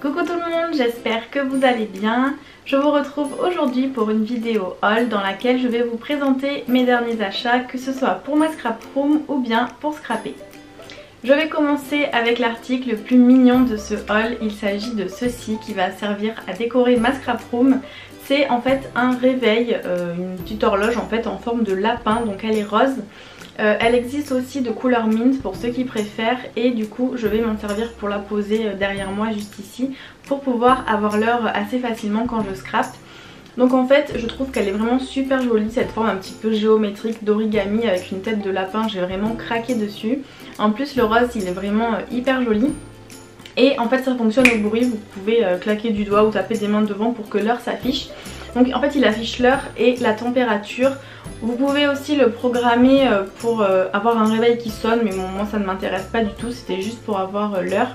Coucou tout le monde, j'espère que vous allez bien. Je vous retrouve aujourd'hui pour une vidéo haul dans laquelle je vais vous présenter mes derniers achats, que ce soit pour ma scrap room ou bien pour scraper. Je vais commencer avec l'article le plus mignon de ce haul. Il s'agit de ceci qui va servir à décorer ma scrap room. C'est en fait un réveil, une petite horloge en fait en forme de lapin, donc elle est rose. Elle existe aussi de couleur mint pour ceux qui préfèrent et du coup je vais m'en servir pour la poser derrière moi juste ici pour pouvoir avoir l'heure assez facilement quand je scrape. Donc en fait je trouve qu'elle est vraiment super jolie, cette forme un petit peu géométrique d'origami avec une tête de lapin, j'ai vraiment craqué dessus. En plus le rose il est vraiment hyper joli. Et en fait ça fonctionne au bruit, vous pouvez claquer du doigt ou taper des mains devant pour que l'heure s'affiche. Donc en fait il affiche l'heure et la température. Vous pouvez aussi le programmer pour avoir un réveil qui sonne, mais bon, moi ça ne m'intéresse pas du tout, c'était juste pour avoir l'heure.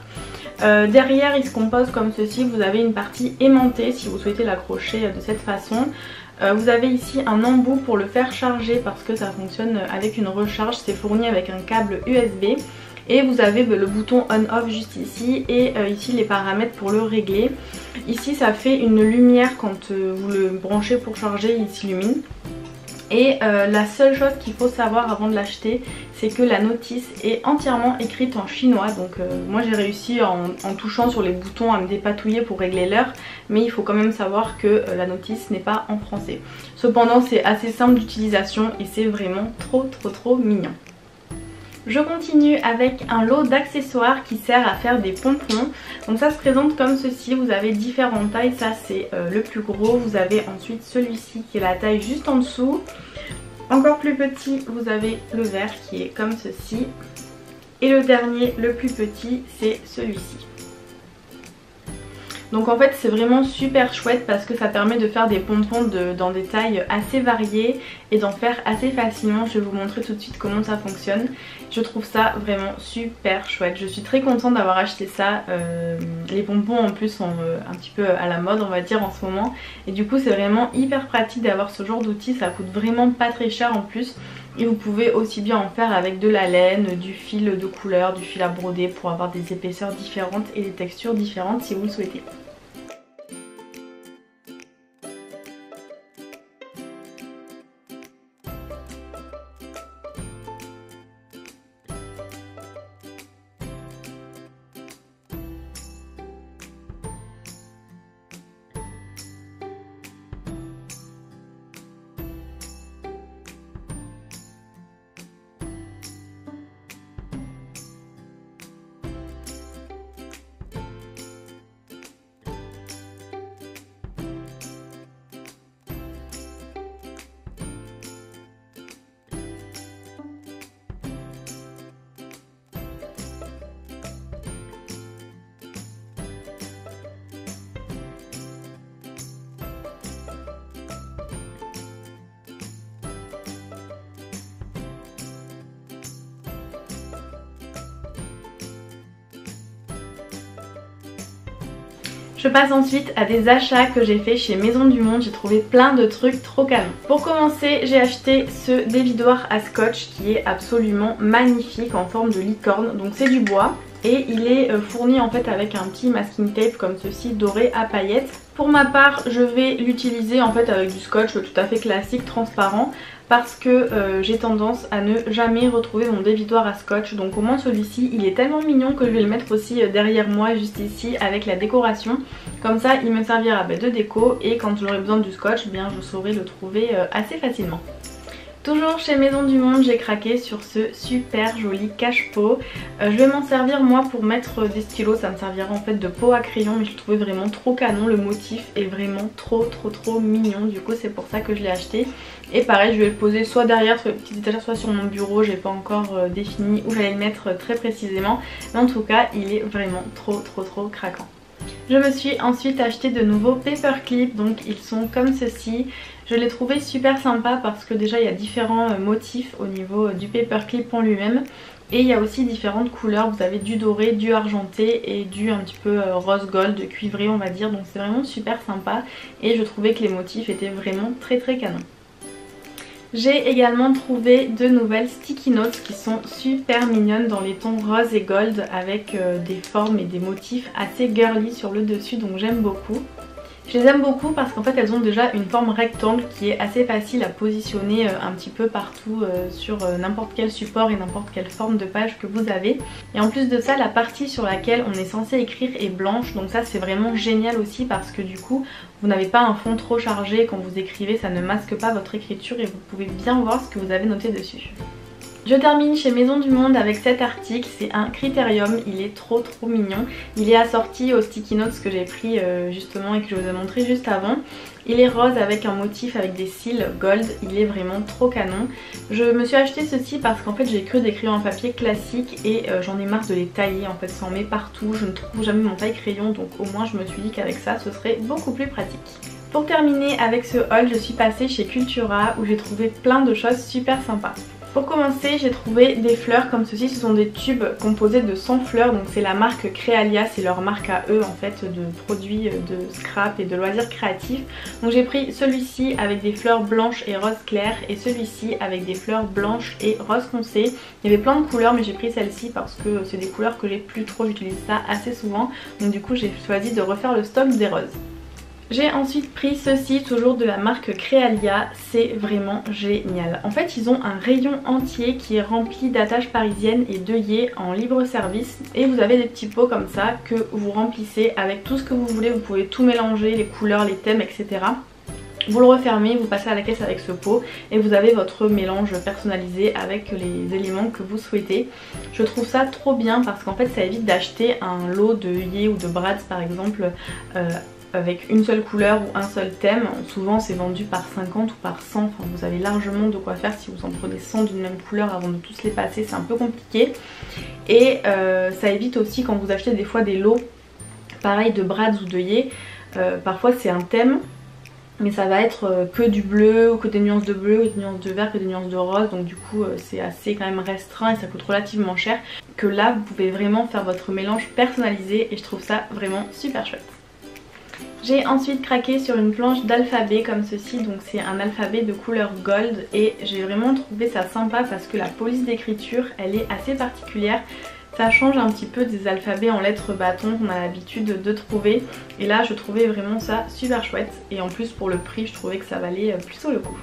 Derrière il se compose comme ceci, vous avez une partie aimantée si vous souhaitez l'accrocher de cette façon. Vous avez ici un embout pour le faire charger parce que ça fonctionne avec une recharge, c'est fourni avec un câble USB. Et vous avez le bouton on-off juste ici et ici les paramètres pour le régler. Ici ça fait une lumière quand vous le branchez pour charger, il s'illumine. Et la seule chose qu'il faut savoir avant de l'acheter, c'est que la notice est entièrement écrite en chinois. Donc moi j'ai réussi en touchant sur les boutons à me dépatouiller pour régler l'heure, mais il faut quand même savoir que la notice n'est pas en français. Cependant c'est assez simple d'utilisation et c'est vraiment trop mignon. Je continue avec un lot d'accessoires qui sert à faire des pompons. Donc ça se présente comme ceci, vous avez différentes tailles, ça c'est le plus gros. Vous avez ensuite celui-ci qui est la taille juste en dessous. Encore plus petit, vous avez le vert qui est comme ceci. Et le dernier, le plus petit, c'est celui-ci. Donc en fait c'est vraiment super chouette parce que ça permet de faire des pompons dans des tailles assez variées et d'en faire assez facilement. Je vais vous montrer tout de suite comment ça fonctionne. Je trouve ça vraiment super chouette. Je suis très contente d'avoir acheté ça. Les pompons en plus sont un petit peu à la mode on va dire en ce moment. Et du coup c'est vraiment hyper pratique d'avoir ce genre d'outil. Ça coûte vraiment pas très cher en plus. Et vous pouvez aussi bien en faire avec de la laine, du fil de couleur, du fil à broder pour avoir des épaisseurs différentes et des textures différentes si vous le souhaitez. Je passe ensuite à des achats que j'ai fait chez Maison du Monde. J'ai trouvé plein de trucs trop canons. Pour commencer, j'ai acheté ce dévidoir à scotch qui est absolument magnifique en forme de licorne. Donc c'est du bois et il est fourni en fait avec un petit masking tape comme ceci doré à paillettes. Pour ma part, je vais l'utiliser en fait avec du scotch tout à fait classique, transparent. Parce que j'ai tendance à ne jamais retrouver mon dévidoir à scotch. Donc au moins celui-ci il est tellement mignon que je vais le mettre aussi derrière moi juste ici avec la décoration. Comme ça il me servira de déco et quand j'aurai besoin du scotch bien je saurai le trouver assez facilement. Toujours chez Maison du Monde, j'ai craqué sur ce super joli cache-pot. Je vais m'en servir moi pour mettre des stylos, ça me servira en fait de pot à crayon, mais je le trouvais vraiment trop canon, le motif est vraiment trop mignon, du coup c'est pour ça que je l'ai acheté. Et pareil je vais le poser soit derrière sur les petites étagères, soit sur mon bureau, j'ai pas encore défini où j'allais le mettre très précisément. Mais en tout cas il est vraiment trop craquant. Je me suis ensuite acheté de nouveaux paperclips, donc ils sont comme ceci. Je les trouvais super sympas parce que déjà il y a différents motifs au niveau du paperclip en lui-même. Et il y a aussi différentes couleurs, vous avez du doré, du argenté et du un petit peu rose gold, cuivré on va dire. Donc c'est vraiment super sympa et je trouvais que les motifs étaient vraiment très canons. J'ai également trouvé de nouvelles sticky notes qui sont super mignonnes dans les tons rose et gold avec des formes et des motifs assez girly sur le dessus, donc j'aime beaucoup. Je les aime beaucoup parce qu'en fait elles ont déjà une forme rectangle qui est assez facile à positionner un petit peu partout sur n'importe quel support et n'importe quelle forme de page que vous avez. Et en plus de ça, la partie sur laquelle on est censé écrire est blanche, donc ça c'est vraiment génial aussi parce que du coup vous n'avez pas un fond trop chargé quand vous écrivez, ça ne masque pas votre écriture et vous pouvez bien voir ce que vous avez noté dessus. Je termine chez Maison du Monde avec cet article, c'est un critérium, il est trop mignon. Il est assorti aux sticky notes que j'ai pris justement et que je vous ai montré juste avant. Il est rose avec un motif avec des cils gold, il est vraiment trop canon. Je me suis acheté ceci parce qu'en fait j'ai cru des crayons en papier classiques et j'en ai marre de les tailler, en fait ça en met partout, je ne trouve jamais mon taille crayon, donc au moins je me suis dit qu'avec ça ce serait beaucoup plus pratique. Pour terminer avec ce haul, je suis passée chez Cultura où j'ai trouvé plein de choses super sympas. Pour commencer, j'ai trouvé des fleurs comme ceci, ce sont des tubes composés de 100 fleurs, donc c'est la marque Crealia, c'est leur marque à eux en fait de produits de scrap et de loisirs créatifs. Donc j'ai pris celui-ci avec des fleurs blanches et rose clair et celui-ci avec des fleurs blanches et rose foncé. Il y avait plein de couleurs mais j'ai pris celle-ci parce que c'est des couleurs que j'ai plus trop, j'utilise ça assez souvent, donc du coup j'ai choisi de refaire le stock des roses. J'ai ensuite pris ceci, toujours de la marque Crealia, c'est vraiment génial. En fait ils ont un rayon entier qui est rempli d'attaches parisiennes et d'œillets en libre service. Et vous avez des petits pots comme ça que vous remplissez avec tout ce que vous voulez, vous pouvez tout mélanger, les couleurs, les thèmes, etc. Vous le refermez, vous passez à la caisse avec ce pot et vous avez votre mélange personnalisé avec les éléments que vous souhaitez. Je trouve ça trop bien parce qu'en fait ça évite d'acheter un lot de œillets ou de brads par exemple avec une seule couleur ou un seul thème. Souvent c'est vendu par 50 ou par 100, enfin vous avez largement de quoi faire si vous en prenez 100 d'une même couleur avant de tous les passer, c'est un peu compliqué. Et ça évite aussi quand vous achetez des fois des lots pareil de brads ou d'œillets, parfois c'est un thème mais ça va être que du bleu ou que des nuances de bleu, ou des nuances de vert, que des nuances de rose, donc du coup c'est assez quand même restreint et ça coûte relativement cher, que là vous pouvez vraiment faire votre mélange personnalisé et je trouve ça vraiment super chouette. J'ai ensuite craqué sur une planche d'alphabet comme ceci, donc c'est un alphabet de couleur gold et j'ai vraiment trouvé ça sympa parce que la police d'écriture elle est assez particulière. Ça change un petit peu des alphabets en lettres bâtons qu'on a l'habitude de trouver et là je trouvais vraiment ça super chouette et en plus pour le prix je trouvais que ça valait plutôt le coup.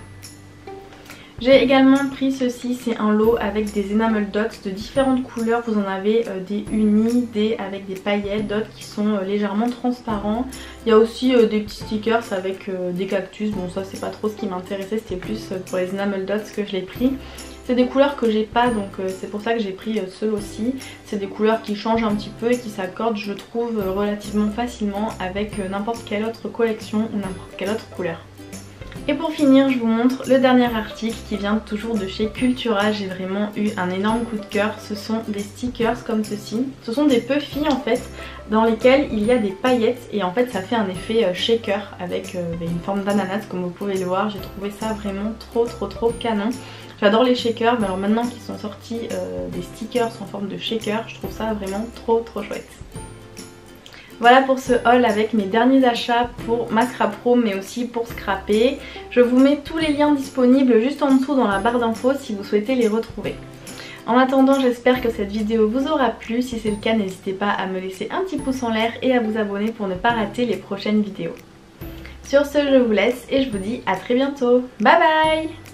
J'ai également pris ceci, c'est un lot avec des enamel dots de différentes couleurs. Vous en avez des unis, des avec des paillettes, d'autres qui sont légèrement transparents. Il y a aussi des petits stickers avec des cactus. Bon ça c'est pas trop ce qui m'intéressait, c'était plus pour les enamel dots que je l'ai pris. C'est des couleurs que j'ai pas donc c'est pour ça que j'ai pris ceux-ci. C'est des couleurs qui changent un petit peu et qui s'accordent je trouve relativement facilement avec n'importe quelle autre collection ou n'importe quelle autre couleur. Et pour finir je vous montre le dernier article qui vient toujours de chez Cultura. J'ai vraiment eu un énorme coup de cœur. Ce sont des stickers comme ceci. Ce sont des puffy en fait dans lesquels il y a des paillettes et en fait ça fait un effet shaker avec une forme d'ananas comme vous pouvez le voir. J'ai trouvé ça vraiment trop canon. J'adore les shakers mais alors maintenant qu'ils sont sortis des stickers en forme de shaker je trouve ça vraiment trop chouette. Voilà pour ce haul avec mes derniers achats pour ma scrap room mais aussi pour scraper. Je vous mets tous les liens disponibles juste en dessous dans la barre d'infos si vous souhaitez les retrouver. En attendant j'espère que cette vidéo vous aura plu, si c'est le cas n'hésitez pas à me laisser un petit pouce en l'air et à vous abonner pour ne pas rater les prochaines vidéos. Sur ce je vous laisse et je vous dis à très bientôt. Bye bye!